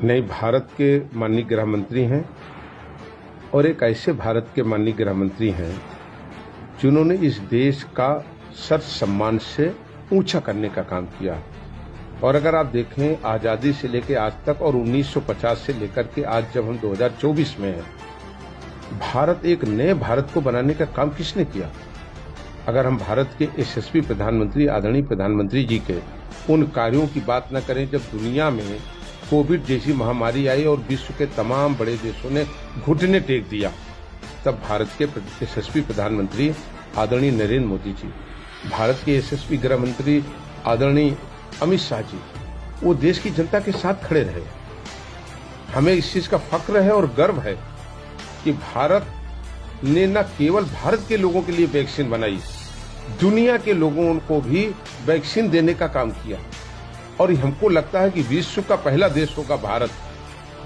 नए भारत के माननीय गृह मंत्री हैं और एक ऐसे भारत के माननीय गृह मंत्री हैं जिन्होंने इस देश का सर सम्मान से ऊंचा करने का काम किया। और अगर आप देखें आज़ादी से लेकर आज तक और 1950 से लेकर के आज जब हम 2024 में हैं, भारत एक नए भारत को बनाने का काम किसने किया? अगर हम भारत के यशस्वी प्रधानमंत्री आदरणीय प्रधानमंत्री जी के उन कार्यों की बात न करें जब दुनिया में कोविड जैसी महामारी आई और विश्व के तमाम बड़े देशों ने घुटने टेक दिया, तब भारत के यशस्वी प्रधानमंत्री आदरणीय नरेंद्र मोदी जी, भारत के यशस्वी गृह मंत्री आदरणीय अमित शाह जी, वो देश की जनता के साथ खड़े रहे। हमें इस चीज का फक्र है और गर्व है कि भारत ने न केवल भारत के लोगों के लिए वैक्सीन बनाई, दुनिया के लोगों को भी वैक्सीन देने का काम किया। और हमको लगता है कि विश्व का पहला देश होगा भारत,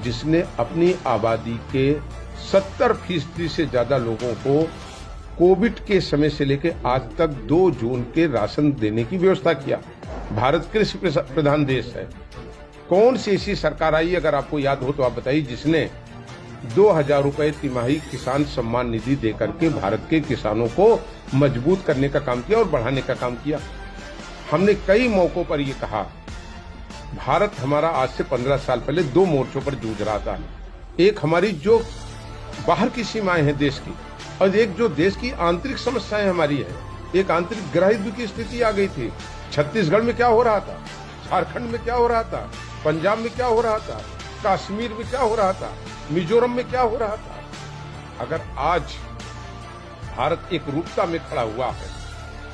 जिसने अपनी आबादी के 70% से ज्यादा लोगों को कोविड के समय से लेकर आज तक 2 जून के राशन देने की व्यवस्था किया। भारत कृषि प्रधान देश है। कौन सी ऐसी सरकार आई, अगर आपको याद हो तो आप बताइए, जिसने 2000 रुपए तिमाही किसान सम्मान निधि देकर के भारत के किसानों को मजबूत करने का काम किया और बढ़ाने का काम किया। हमने कई मौकों पर यह कहा, भारत हमारा आज से 15 साल पहले 2 मोर्चों पर जूझ रहा था। एक हमारी जो बाहर की सीमाएं हैं देश की, और एक जो देश की आंतरिक समस्याएं हमारी है। एक आंतरिक गृह युद्ध की स्थिति आ गई थी। छत्तीसगढ़ में क्या हो रहा था, झारखंड में क्या हो रहा था, पंजाब में क्या हो रहा था, कश्मीर में क्या हो रहा था, मिजोरम में क्या हो रहा था। अगर आज भारत एक रूपता में खड़ा हुआ है,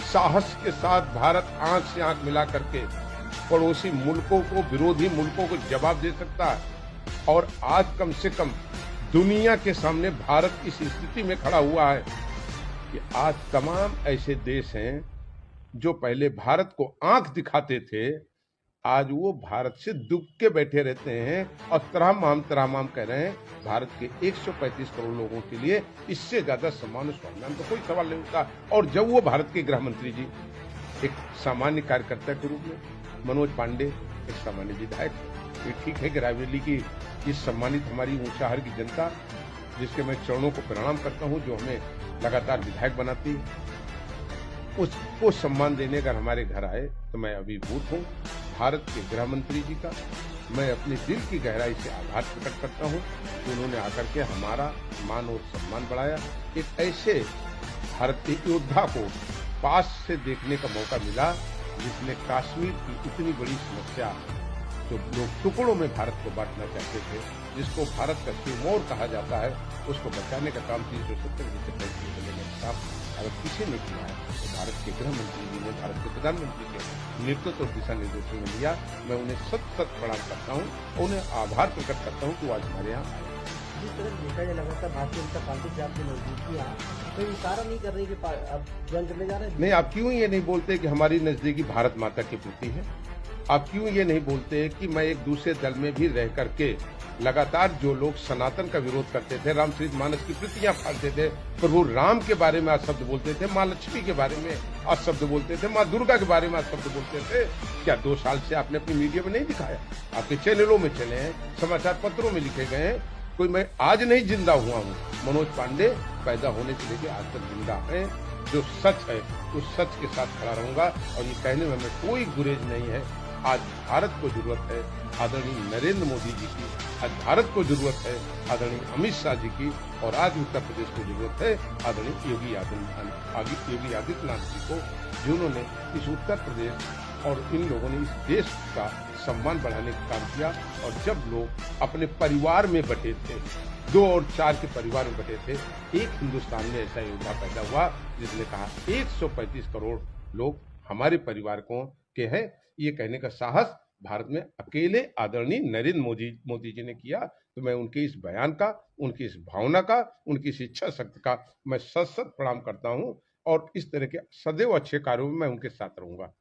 साहस के साथ भारत आंख से आंख मिला करके पड़ोसी मुल्कों को, विरोधी मुल्कों को जवाब दे सकता है, और आज कम से कम दुनिया के सामने भारत इस स्थिति में खड़ा हुआ है कि आज तमाम ऐसे देश हैं जो पहले भारत को आंख दिखाते थे, आज वो भारत से दुख के बैठे रहते हैं और तराम कह रहे हैं। भारत के 135 करोड़ लोगों के लिए इससे ज्यादा सम्मान और सम्मान तो कोई सवाल नहीं उठता। और जब वो भारत के गृह मंत्री जी एक सामान्य कार्यकर्ता के रूप में, मनोज पांडे एक सामान्य विधायक, ये ठीक है कि रायबरेली की इस सम्मानित हमारी ऊंचाहर की जनता, जिसके मैं चरणों को प्रणाम करता हूं, जो हमें लगातार विधायक बनाती, उसको सम्मान देने अगर हमारे घर आए तो मैं अभिभूत हूं। भारत के गृह मंत्री जी का मैं अपने दिल की गहराई से आभार प्रकट करता हूं कि उन्होंने आकर के हमारा मान और सम्मान बढ़ाया। एक ऐसे भारतीय योद्धा को पास से देखने का मौका मिला जिसने कश्मीर की इतनी बड़ी समस्या, जो लोग टुकड़ों में भारत को बांटना चाहते थे, जिसको भारत का सिरमौर कहा जाता है, उसको बचाने का काम 370 का अगर किसी ने किया है तो भारत के गृह मंत्री जी ने, भारत के प्रधानमंत्री के नेतृत्व और दिशा निर्देशों में लिया। मैं उन्हें सत प्रणाम करता हूँ और उन्हें आभार प्रकट करता हूँ कि वो आज हमारे यहाँ आए। जिस तरह देखा जाए लगातार भारतीय जनता पार्टी से आपकी नजदीकियां, तो इशारा नहीं कर रही कि अब ज्वाइन करने जा रहे हैं? नहीं, आप क्यों ये नहीं बोलते कि हमारी नजदीकी भारत माता के प्रति है? आप क्यों ये नहीं बोलते कि मैं एक दूसरे दल में भी रह करके लगातार जो लोग सनातन का विरोध करते थे, रामचरितमानस की प्रतियां फाड़ते थे, प्रभु राम के बारे में अशब्द बोलते थे, माँ लक्ष्मी के बारे में अशब्द बोलते थे, माँ दुर्गा के बारे में अशब्द बोलते थे, क्या 2 साल से आपने अपनी मीडिया में नहीं दिखाया? आपके चैनलों में चले हैं, समाचार पत्रों में लिखे गए हैं। कोई मैं आज नहीं जिंदा हुआ हूँ। मनोज पांडे पैदा होने से लेकर आज तक जिंदा है। जो सच है उस सच के साथ खड़ा रहूंगा और ये कहने में हमें कोई गुरेज नहीं है। आज भारत को जरूरत है आदरणीय नरेंद्र मोदी जी की, आज भारत को जरूरत है आदरणीय अमित शाह जी की, और आज उत्तर प्रदेश को जरूरत है आदरणीय योगी आदित्यनाथ जी को, जिन्होंने इस उत्तर प्रदेश और इन लोगों ने इस देश का सम्मान बढ़ाने का काम किया। और जब लोग अपने परिवार में बटे थे, 2 और 4 के परिवार में बटे थे, एक हिंदुस्तान में ऐसा योद्धा पैदा हुआ जिसने कहा 135 करोड़ लोग हमारे परिवार को के हैं। ये कहने का साहस भारत में अकेले आदरणीय नरेंद्र मोदी जी ने किया। तो मैं उनके इस बयान का, उनकी इस भावना का, उनकी इस इच्छा शक्ति का मैं सत प्रणाम करता हूं और इस तरह के सदैव अच्छे कार्यों में मैं उनके साथ रहूंगा।